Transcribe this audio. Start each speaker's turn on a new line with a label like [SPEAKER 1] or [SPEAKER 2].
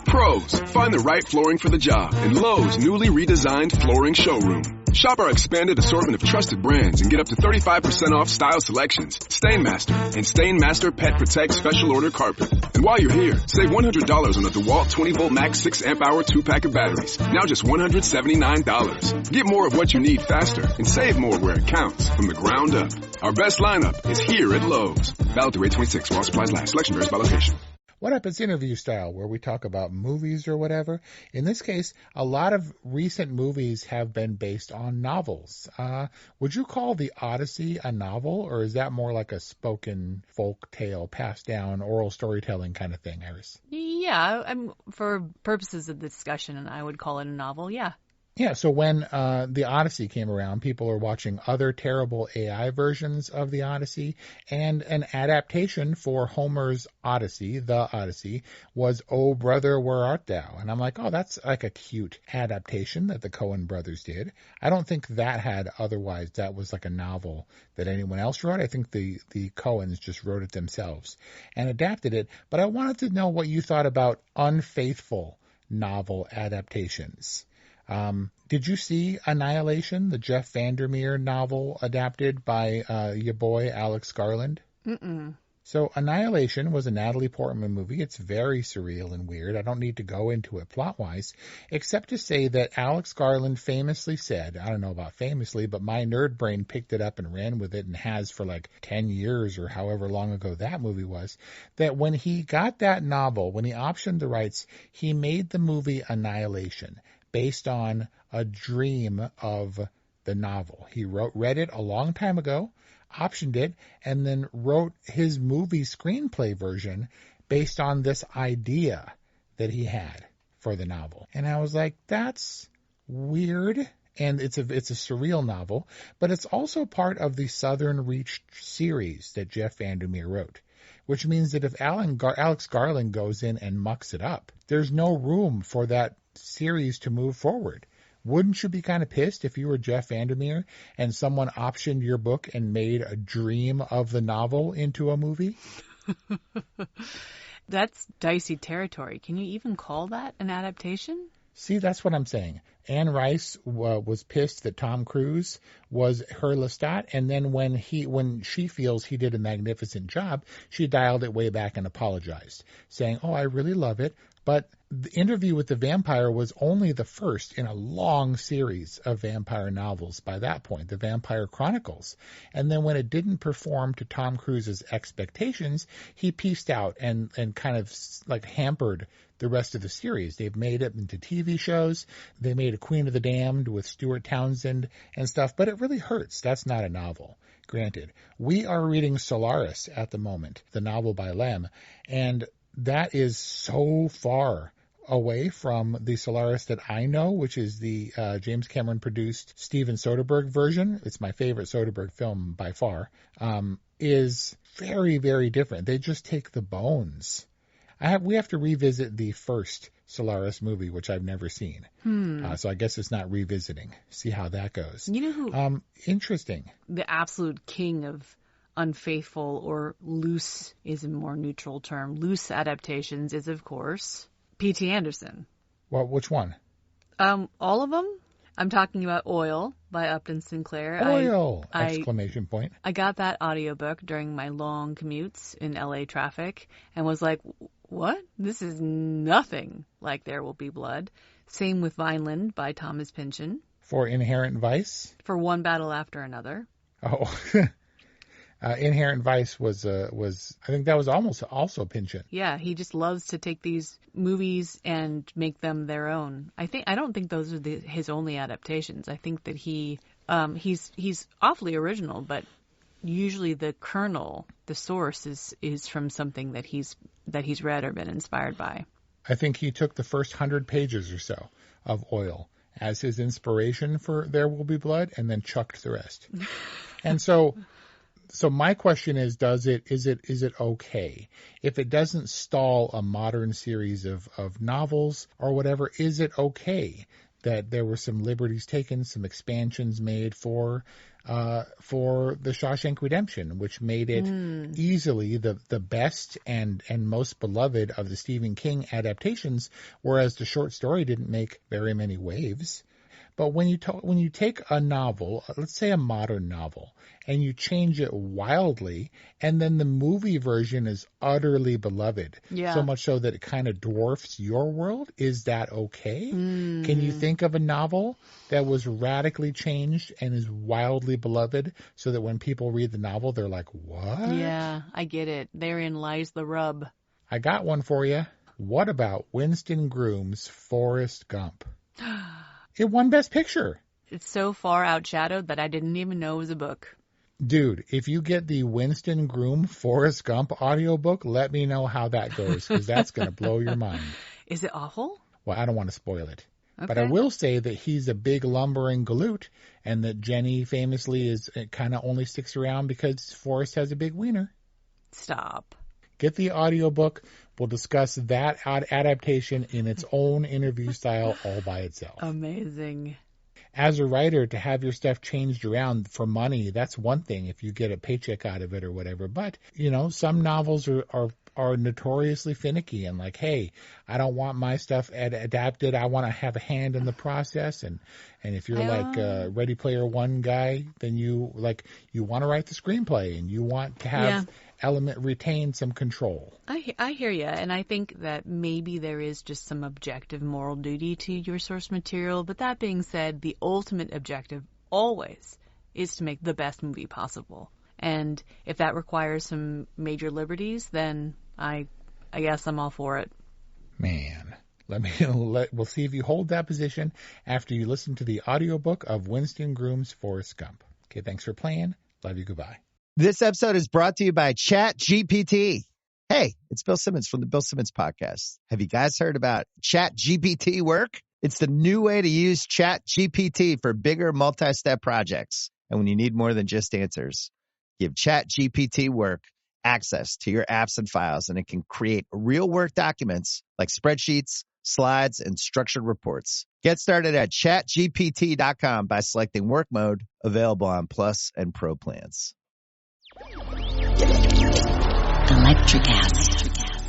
[SPEAKER 1] Pros, find the right flooring for the job in Lowe's newly redesigned flooring showroom. Shop our expanded assortment of trusted brands and get up to 35% off style selections, Stainmaster, and Stainmaster Pet Protect Special Order Carpet. And while you're here, save $100 on the DeWalt 20-volt max 6-amp-hour 2-pack of batteries. Now just $179. Get more of what you need faster and save more where it counts from the ground up. Our best lineup is here at Lowe's. Valid through 8/26 while supplies last. Selection varies by location.
[SPEAKER 2] What Happens interview style, where we talk about movies or whatever. In this case, a lot of recent movies have been based on novels. Would you call The Odyssey a novel, or is that more like a spoken folk tale, passed down, oral storytelling kind of thing, Iris?
[SPEAKER 3] Yeah, for purposes of the discussion, I would call it a novel, yeah.
[SPEAKER 2] Yeah, so when The Odyssey came around, people are watching other terrible AI versions of The Odyssey, and an adaptation for Homer's Odyssey, The Odyssey, was Oh Brother, Where Art Thou? And I'm like, oh, that's like a cute adaptation that the Coen brothers did. I don't think that was like a novel that anyone else wrote. I think the Coens just wrote it themselves and adapted it. But I wanted to know what you thought about unfaithful novel adaptations. Did you see Annihilation, the Jeff VanderMeer novel adapted by your boy Alex Garland?
[SPEAKER 3] Mm-mm.
[SPEAKER 2] So Annihilation was a Natalie Portman movie. It's very surreal and weird. I don't need to go into it plot-wise, except to say that Alex Garland famously said, I don't know about famously, but my nerd brain picked it up and ran with it and has for like 10 years or however long ago that movie was, that when he got that novel, when he optioned the rights, he made the movie Annihilation based on a dream of the novel. He read it a long time ago, optioned it, and then wrote his movie screenplay version based on this idea that he had for the novel. And I was like, that's weird. And it's a surreal novel, but it's also part of the Southern Reach series that Jeff VanderMeer wrote, which means that if Alex Garland goes in and mucks it up, there's no room for that series to move forward. Wouldn't you be kind of pissed if you were Jeff VanderMeer and someone optioned your book and made a dream of the novel into a movie?
[SPEAKER 3] That's dicey territory. Can you even call that an adaptation?
[SPEAKER 2] See, that's what I'm saying. Anne Rice was pissed that Tom Cruise was her Lestat, and then when she feels he did a magnificent job, she dialed it way back and apologized, saying, oh, I really love it, but the Interview with the Vampire was only the first in a long series of vampire novels by that point, the Vampire Chronicles. And then when it didn't perform to Tom Cruise's expectations, he pieced out and kind of like hampered the rest of the series. They've made it into TV shows. They made a Queen of the Damned with Stuart Townsend and stuff, but it really hurts. That's not a novel, granted. We are reading Solaris at the moment, the novel by Lem, and that is so far away from the Solaris that I know, which is the James Cameron produced Steven Soderbergh version. It's my favorite Soderbergh film by far. Is very, very different. They just take the bones. We have to revisit the first Solaris movie, which I've never seen. So I guess it's not revisiting. See how that goes.
[SPEAKER 3] You know who?
[SPEAKER 2] Interesting.
[SPEAKER 3] The absolute king of unfaithful, or loose is a more neutral term, loose adaptations is, of course, P.T. Anderson.
[SPEAKER 2] Well, which one?
[SPEAKER 3] All of them. I'm talking about Oil by Upton Sinclair.
[SPEAKER 2] Oil! Exclamation point.
[SPEAKER 3] I got that audiobook during my long commutes in LA traffic and was like, what? This is nothing like There Will Be Blood. Same with Vineland by Thomas Pynchon.
[SPEAKER 2] For Inherent Vice?
[SPEAKER 3] For One Battle After Another.
[SPEAKER 2] Oh, Inherent Vice was I think that was almost also Pynchon.
[SPEAKER 3] Yeah, he just loves to take these movies and make them their own. I don't think those are his only adaptations. I think that he's awfully original, but usually the kernel, the source is from something that he's read or been inspired by.
[SPEAKER 2] I think he took the first 100 pages or so of Oil as his inspiration for There Will Be Blood, and then chucked the rest. And so my question is it okay? If it doesn't stall a modern series of novels or whatever, is it okay that there were some liberties taken, some expansions made for the Shawshank Redemption, which made it easily the best and most beloved of the Stephen King adaptations, whereas the short story didn't make very many waves. But when you take a novel, let's say a modern novel, and you change it wildly, and then the movie version is utterly beloved, so much so that it kind of dwarfs your world, is that okay? Can you think of a novel that was radically changed and is wildly beloved so that when people read the novel, they're like, what?
[SPEAKER 3] Yeah, I get it. Therein lies the rub.
[SPEAKER 2] I got one for you. What about Winston Groom's Forrest Gump? It won Best Picture.
[SPEAKER 3] It's so far outshadowed that I didn't even know it was a book.
[SPEAKER 2] Dude, if you get the Winston Groom Forrest Gump audiobook, let me know how that goes, because that's going to blow your mind.
[SPEAKER 3] Is it awful?
[SPEAKER 2] Well, I don't want to spoil it.
[SPEAKER 3] Okay.
[SPEAKER 2] But I will say that he's a big lumbering galoot, and that Jenny famously kind of only sticks around because Forrest has a big wiener.
[SPEAKER 3] Stop.
[SPEAKER 2] Get the audiobook. We'll discuss that adaptation in its own interview style all by itself.
[SPEAKER 3] Amazing.
[SPEAKER 2] As a writer, to have your stuff changed around for money, that's one thing if you get a paycheck out of it or whatever. But, some novels are notoriously finicky and like, hey, I don't want my stuff adapted. I want to have a hand in the process. And if you're like a Ready Player One guy, then you want to write the screenplay and you want to have retain some control.
[SPEAKER 3] I hear you, and I think that maybe there is just some objective moral duty to your source material, but that being said, the ultimate objective always is to make the best movie possible. And if that requires some major liberties, then I guess I'm all for it.
[SPEAKER 2] Man, we'll see if you hold that position after you listen to the audiobook of Winston Groom's Forrest Gump. Okay, thanks for playing. Love you. Goodbye.
[SPEAKER 4] This episode is brought to you by ChatGPT. Hey, it's Bill Simmons from the Bill Simmons Podcast. Have you guys heard about ChatGPT work? It's the new way to use ChatGPT for bigger multi-step projects. And when you need more than just answers, give ChatGPT work access to your apps and files, and it can create real work documents like spreadsheets, slides, and structured reports. Get started at chatgpt.com by selecting work mode, available on Plus and Pro plans.
[SPEAKER 5] Electric acid.